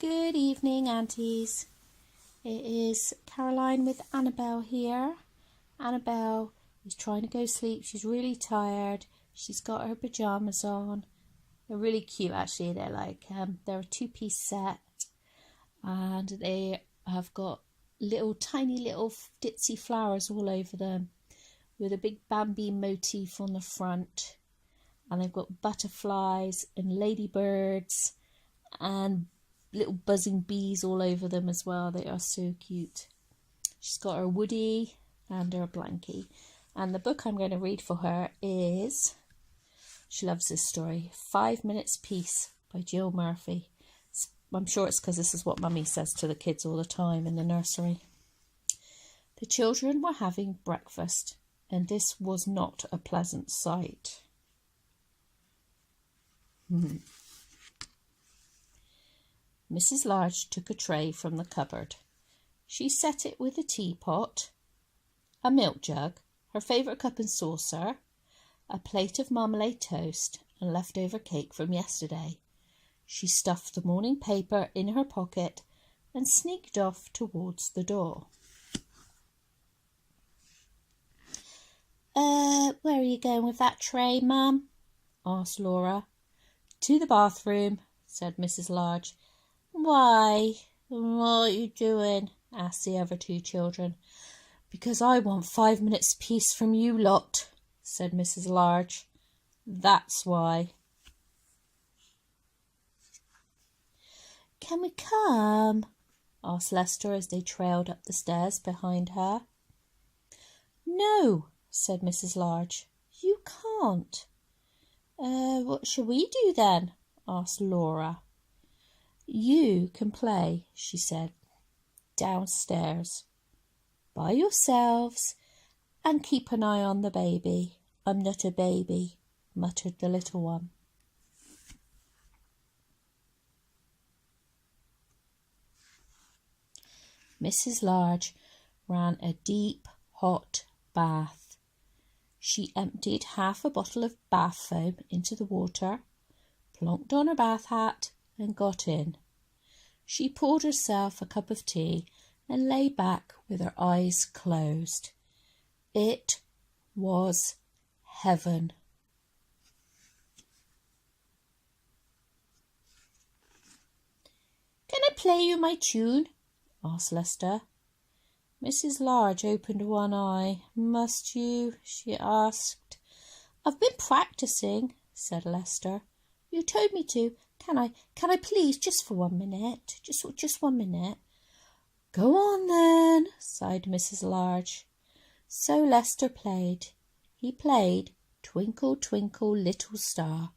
Good evening, aunties. It is Caroline with Annabelle here. Annabelle is trying to go to sleep. She's really tired. She's got her pyjamas on. They're really cute, actually. They're like they're a two-piece set, and they have got tiny little ditzy flowers all over them, with a big Bambi motif on the front. And they've got butterflies and ladybirds and little buzzing bees all over them as well. They are so cute. She's got her Woody and her blankie. And the book I'm going to read for her is, she loves this story, 5 Minutes Peace by Jill Murphy. I'm sure it's because this is what Mummy says to the kids all the time in the nursery. The children were having breakfast, and this was not a pleasant sight. Mrs. Large took a tray from the cupboard. She set it with a teapot, a milk jug, her favourite cup and saucer, a plate of marmalade toast, and leftover cake from yesterday. She stuffed the morning paper in her pocket and sneaked off towards the door. Where are you going with that tray, Mum? Asked Laura. To the bathroom, said Mrs. Large. Why? What are you doing? Asked the other two children. Because I want 5 minutes peace from you lot, said Mrs. Large. That's why. Can we come? Asked Lester as they trailed up the stairs behind her. No, said Mrs. Large. You can't. What shall we do then? Asked Laura. You can play, she said, downstairs, by yourselves, and keep an eye on the baby. I'm not a baby, muttered the little one. Mrs. Large ran a deep, hot bath. She emptied half a bottle of bath foam into the water, plonked on her bath hat, and got in. She poured herself a cup of tea and lay back with her eyes closed. It was heaven. Can I play you my tune? Asked Lester. Mrs. Large opened one eye. Must you? She asked. I've been practising, said Lester. You told me to. Can I please, just for 1 minute? Just 1 minute. Go on then, sighed Mrs. Large. So Lester played. He played Twinkle, Twinkle, Little Star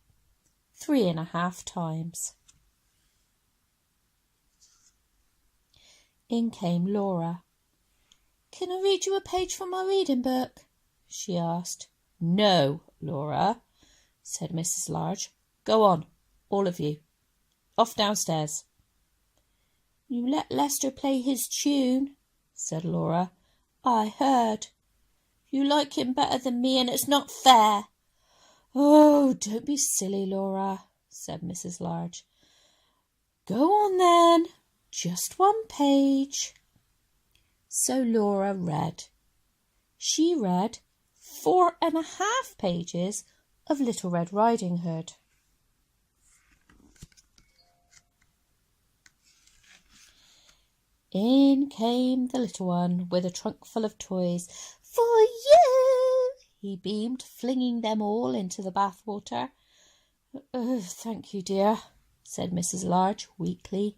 3.5 times. In came Laura. Can I read you a page from my reading book? She asked. No, Laura, said Mrs. Large. Go on, all of you. Off downstairs. You let Lester play his tune, said Laura. I heard. You like him better than me, and it's not fair. Oh, don't be silly, Laura, said Mrs. Large. Go on then, just 1 page. So Laura read. She read 4.5 pages of Little Red Riding Hood. In came the little one with a trunk full of toys. For you, he beamed, flinging them all into the bathwater. Oh, thank you, dear, said Mrs. Large weakly.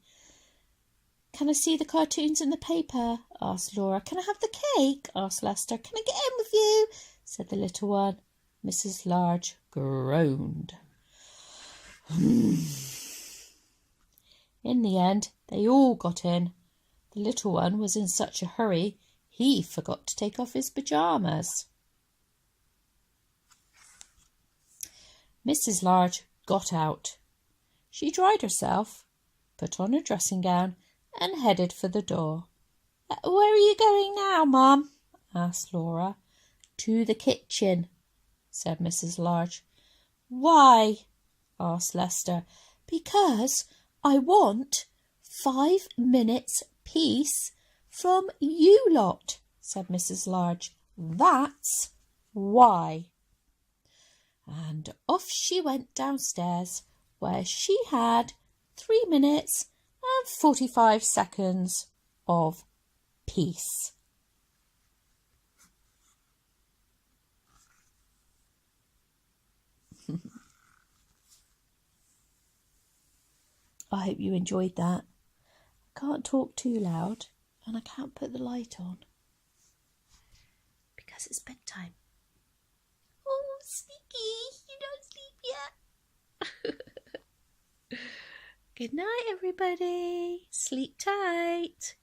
Can I see the cartoons in the paper? Asked Laura. Can I have the cake? Asked Lester. Can I get in with you? Said the little one. Mrs. Large groaned. In the end, they all got in. The little one was in such a hurry, he forgot to take off his pyjamas. Mrs. Large got out. She dried herself, put on her dressing gown, and headed for the door. Where are you going now, Mum? Asked Laura. To the kitchen, said Mrs. Large. Why? Asked Lester. Because I want 5 minutes peace from you lot, said Mrs. Large. That's why. And off she went downstairs, where she had 3 minutes and 45 seconds of peace. I hope you enjoyed that. I can't talk too loud and I can't put the light on because it's bedtime. Oh, Sneaky, you don't sleep yet. Good night, everybody. Sleep tight.